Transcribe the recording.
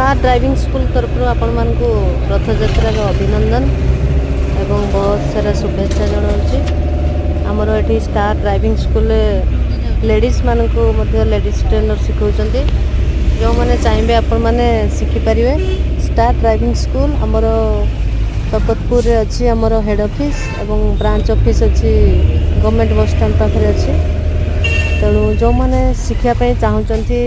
Star driving school तरफ आपण मानकु रथयात्रा अभिनंदन एवं बहुत सारा शुभेच्छा जनाऊँगी। आमर ये स्टार ड्राइविंग स्कूल लेडीज मानकु लेडीज ट्रेनर शिखाउछन्ती। जो मैंने चाहिए आपण मैंने शिखिपारे स्टार ड्राइविंग स्कूल आमर तपतपुर अच्छी आमर हेड ऑफिस एवं ब्रांच ऑफिस अच्छी गवर्नमेंट बस स्टैंड पाखे अच्छी। तेणु जो मैंने शिखापी चाहूँगी